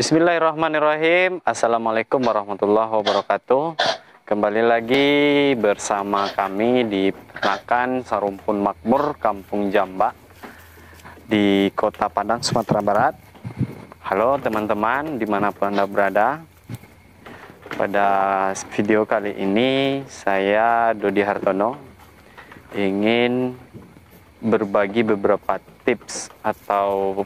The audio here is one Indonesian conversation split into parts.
Bismillahirrahmanirrahim. Assalamualaikum warahmatullahi wabarakatuh. Kembali lagi bersama kami di Peternakan Sarumpun Makmur, Kampung Jamba, di Kota Padang, Sumatera Barat. Halo teman-teman, dimanapun Anda berada. Pada video kali ini, saya Dodi Hartono ingin berbagi beberapa tips atau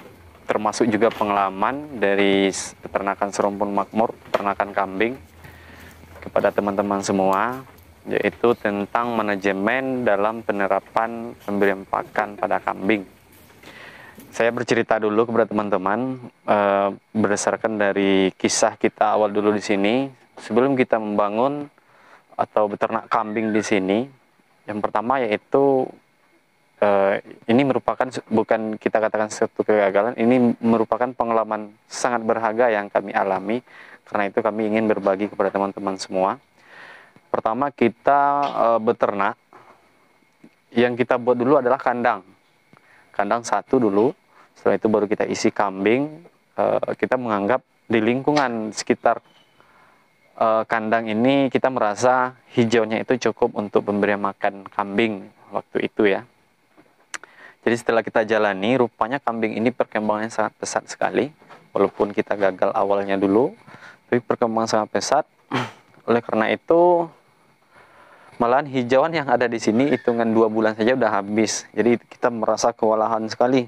termasuk juga pengalaman dari peternakan serumpun makmur, peternakan kambing kepada teman-teman semua, yaitu tentang manajemen dalam penerapan pemberian pakan pada kambing. Saya bercerita dulu kepada teman-teman berdasarkan dari kisah kita awal dulu di sini. Sebelum kita membangun atau beternak kambing di sini, yang pertama yaitu ini merupakan, bukan kita katakan suatu kegagalan, ini merupakan pengalaman sangat berharga yang kami alami. Karena itu kami ingin berbagi kepada teman-teman semua. Pertama, kita beternak, yang kita buat dulu adalah kandang satu dulu. Setelah itu baru kita isi kambing. Kita menganggap di lingkungan sekitar kandang ini kita merasa hijaunya itu cukup untuk pemberian makan kambing waktu itu ya. Jadi setelah kita jalani, rupanya kambing ini perkembangannya sangat pesat sekali. Walaupun kita gagal awalnya dulu, tapi perkembangan sangat pesat. Oleh karena itu, malahan hijauan yang ada di sini hitungan 2 bulan saja udah habis. Jadi kita merasa kewalahan sekali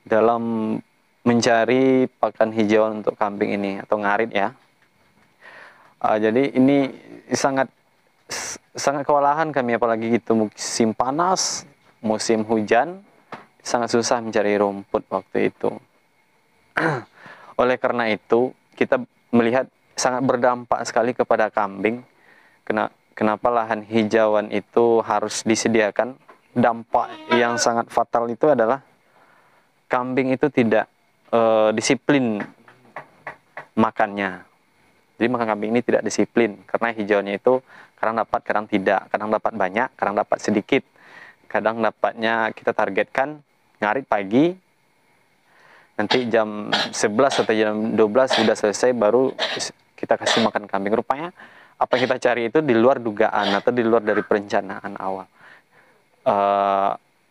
dalam mencari pakan hijauan untuk kambing ini, atau ngarit ya. Jadi ini sangat kewalahan kami, apalagi gitu musim panas, musim hujan. Sangat susah mencari rumput waktu itu. Oleh karena itu, kita melihat sangat berdampak sekali kepada kambing. Kenapa lahan hijauan itu harus disediakan? Dampak yang sangat fatal itu adalah kambing itu tidak disiplin makannya. Jadi makan kambing ini tidak disiplin, karena hijauannya itu kadang dapat, kadang tidak. Kadang dapat banyak, kadang dapat sedikit. Kadang dapatnya kita targetkan ngarit pagi, nanti jam 11 atau jam 12 sudah selesai, baru kita kasih makan kambing. Rupanya apa yang kita cari itu di luar dugaan atau di luar dari perencanaan awal.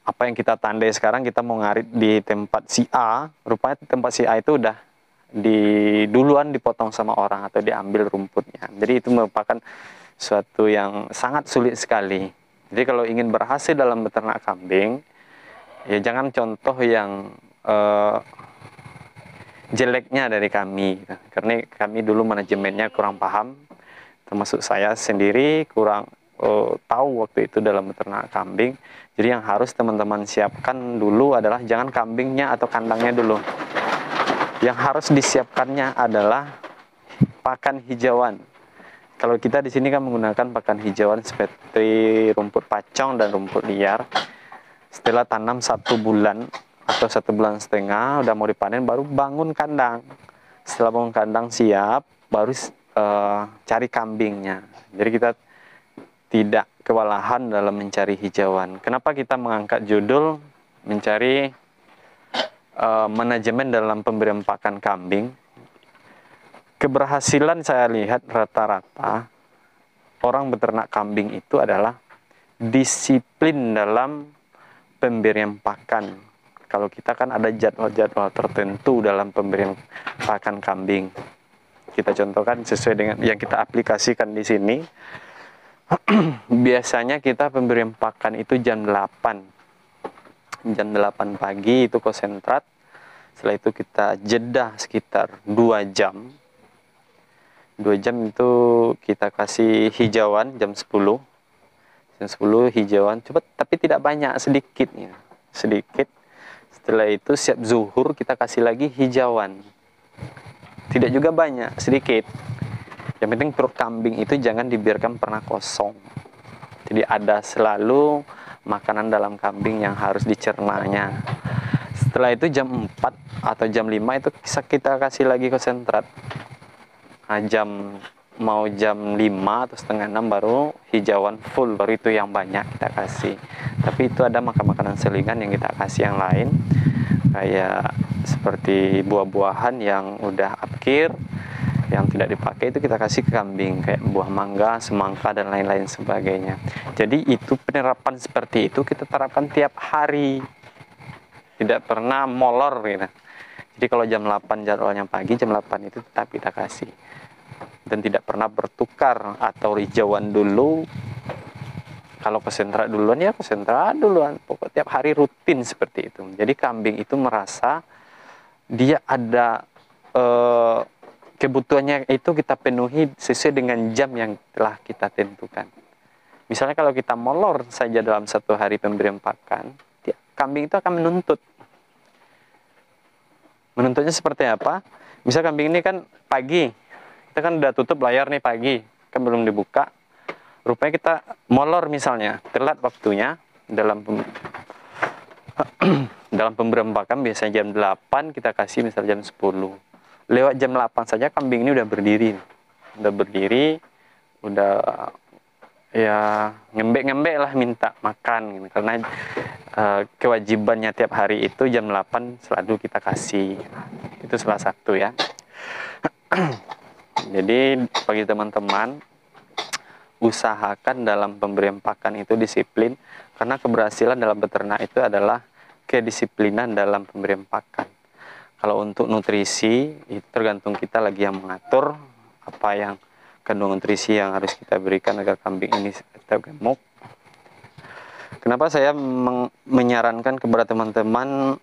Apa yang kita tandai sekarang, kita mau ngarit di tempat si A, rupanya tempat si A itu udah duluan dipotong sama orang atau diambil rumputnya. Jadi itu merupakan suatu yang sangat sulit sekali. Jadi kalau ingin berhasil dalam beternak kambing, ya jangan contoh yang jeleknya dari kami, karena kami dulu manajemennya kurang paham, termasuk saya sendiri kurang tahu waktu itu dalam beternak kambing. Jadi yang harus teman-teman siapkan dulu adalah jangan kambingnya atau kandangnya dulu. Yang harus disiapkannya adalah pakan hijauan. Kalau kita di sini kan menggunakan pakan hijauan seperti rumput pacong dan rumput liar. Setelah tanam 1 bulan atau 1,5 bulan, udah mau dipanen, baru bangun kandang. Setelah bangun kandang siap, baru cari kambingnya. Jadi kita tidak kewalahan dalam mencari hijauan. Kenapa kita mengangkat judul mencari manajemen dalam pemberian pakan kambing? Keberhasilan saya lihat rata-rata orang beternak kambing itu adalah disiplin dalam pemberian pakan. Kalau kita kan ada jadwal-jadwal tertentu dalam pemberian pakan kambing. Kita contohkan sesuai dengan yang kita aplikasikan di sini. Biasanya kita pemberian pakan itu jam 8. Jam 8 pagi itu konsentrat. Setelah itu kita jeda sekitar 2 jam. 2 jam itu kita kasih hijauan jam 10. Jam 10 hijauan, cepat tapi tidak banyak, sedikit ya. Sedikit. Setelah itu siap zuhur kita kasih lagi hijauan. Tidak juga banyak, sedikit. Yang penting perut kambing itu jangan dibiarkan pernah kosong. Jadi ada selalu makanan dalam kambing yang harus dicernanya. Setelah itu jam 4 atau jam 5 itu kita kasih lagi konsentrat. Mau jam 5 atau setengah 6 baru hijauan full, baru itu yang banyak kita kasih. Tapi itu ada makanan selingan yang kita kasih yang lain, kayak seperti buah-buahan yang udah akhir, yang tidak dipakai, itu kita kasih ke kambing, kayak buah mangga, semangka, dan lain-lain sebagainya. Jadi itu penerapan seperti itu kita terapkan tiap hari, tidak pernah molor gitu. Jadi kalau jam 8 jadwalnya pagi, jam 8 itu tetap kita kasih. Dan tidak pernah bertukar atau hijauan dulu. Kalau ke sentra duluan ya ke sentra duluan. Pokoknya tiap hari rutin seperti itu. Jadi kambing itu merasa dia ada kebutuhannya itu kita penuhi sesuai dengan jam yang telah kita tentukan. Misalnya kalau kita molor saja dalam satu hari pemberian pakan, kambing itu akan menuntut. Menuntutnya seperti apa? Misal kambing ini kan pagi, kita kan udah tutup layar nih pagi, kan belum dibuka. Rupanya kita molor misalnya, telat waktunya dalam dalam pemberian pakan biasanya jam 8, kita kasih misal jam 10. Lewat jam 8 saja kambing ini udah berdiri. Udah ya ngembek-ngembek lah minta makan gitu. Karena kewajibannya tiap hari itu jam 8 selalu kita kasih. Itu salah satu ya. Jadi bagi teman-teman, usahakan dalam pemberian pakan itu disiplin, karena keberhasilan dalam beternak itu adalah kedisiplinan dalam pemberian pakan. Kalau untuk nutrisi itu tergantung kita lagi yang mengatur apa yang kandungan nutrisi yang harus kita berikan agar kambing ini tetap gemuk. Kenapa saya menyarankan kepada teman-teman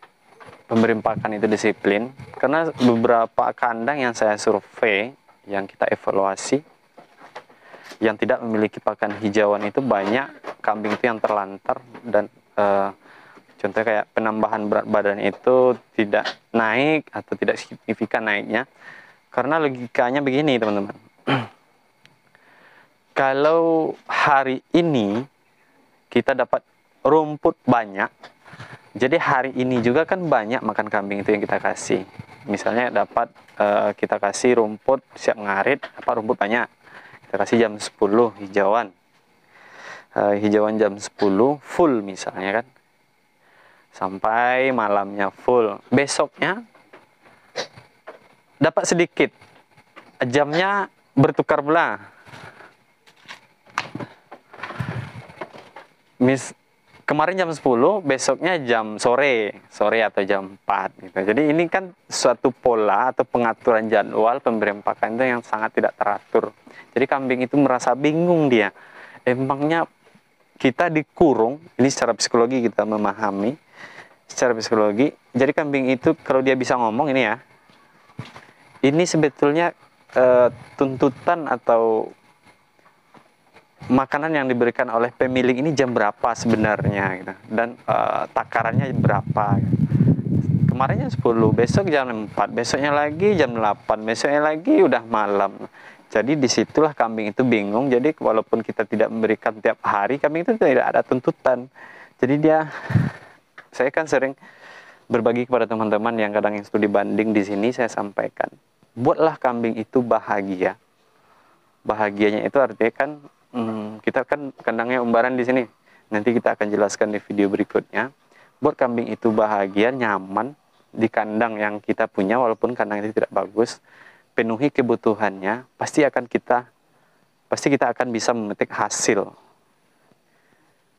pemberian pakan itu disiplin? Karena beberapa kandang yang saya survei, yang kita evaluasi, yang tidak memiliki pakan hijauan itu banyak kambing itu yang terlantar dan contohnya kayak penambahan berat badan itu tidak naik atau tidak signifikan naiknya. Karena logikanya begini teman-teman. Kalau hari ini kita dapat rumput banyak, jadi hari ini juga kan banyak makan kambing itu yang kita kasih. Misalnya dapat kita kasih rumput siap ngarit, apa rumput banyak, kita kasih jam 10 hijauan. Hijauan jam 10 full misalnya kan, sampai malamnya full. Besoknya dapat sedikit, jamnya bertukar belah. Kemarin jam 10, besoknya jam sore atau jam 4 gitu. Jadi ini kan suatu pola atau pengaturan jadwal pemberian pakan itu yang sangat tidak teratur. Jadi kambing itu merasa bingung dia. Emangnya kita dikurung, ini secara psikologi kita memahami, secara psikologi. Jadi kambing itu kalau dia bisa ngomong ini ya, ini sebetulnya tuntutan atau makanan yang diberikan oleh pemilik ini jam berapa sebenarnya gitu. Dan takarannya berapa gitu. Kemarin jam 10, besok jam 4, besoknya lagi jam 8, besoknya lagi udah malam. Jadi disitulah kambing itu bingung. Jadi walaupun kita tidak memberikan tiap hari, kambing itu tidak ada tuntutan. Jadi saya kan sering berbagi kepada teman-teman yang kadang yang studi banding di sini, saya sampaikan, buatlah kambing itu bahagia. Bahagianya itu artinya kan kita kan kandangnya umbaran di sini. Nanti kita akan jelaskan di video berikutnya. Buat kambing itu bahagia, nyaman di kandang yang kita punya, walaupun kandang itu tidak bagus, penuhi kebutuhannya, pasti kita akan bisa memetik hasil.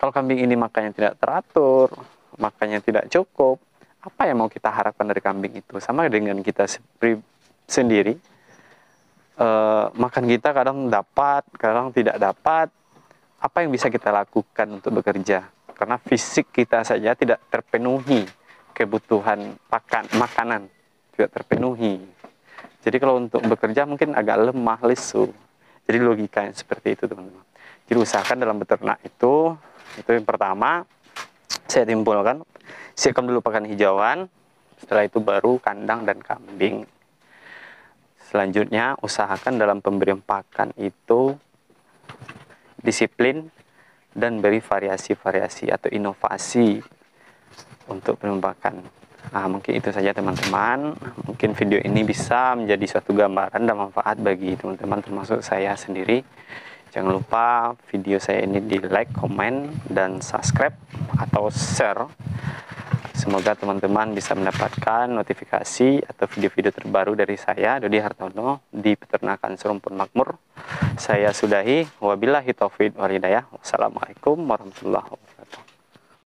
Kalau kambing ini makannya tidak teratur, makannya tidak cukup, apa yang mau kita harapkan dari kambing itu? Sama dengan kita sendiri. Makan kita kadang dapat, kadang tidak dapat. Apa yang bisa kita lakukan untuk bekerja? Karena fisik kita saja tidak terpenuhi, kebutuhan makanan tidak terpenuhi. Jadi kalau untuk bekerja mungkin agak lemah, lesu. Jadi logikanya seperti itu teman-teman. Jadi usahakan dalam beternak itu yang pertama saya timpulkan, siapkan dulu pakan hijauan, setelah itu baru kandang dan kambing. Selanjutnya, usahakan dalam pemberian pakan itu disiplin dan beri variasi-variasi atau inovasi untuk pemberian pakan. Nah, mungkin itu saja teman-teman. Mungkin video ini bisa menjadi suatu gambaran dan manfaat bagi teman-teman termasuk saya sendiri. Jangan lupa video saya ini di like, komen, dan subscribe atau share Semoga teman-teman bisa mendapatkan notifikasi atau video-video terbaru dari saya, Dodi Hartono, di Peternakan Serumpun Makmur. Saya sudahi. Wabillahi taufiq wal hidayah. Wassalamualaikum warahmatullahi wabarakatuh.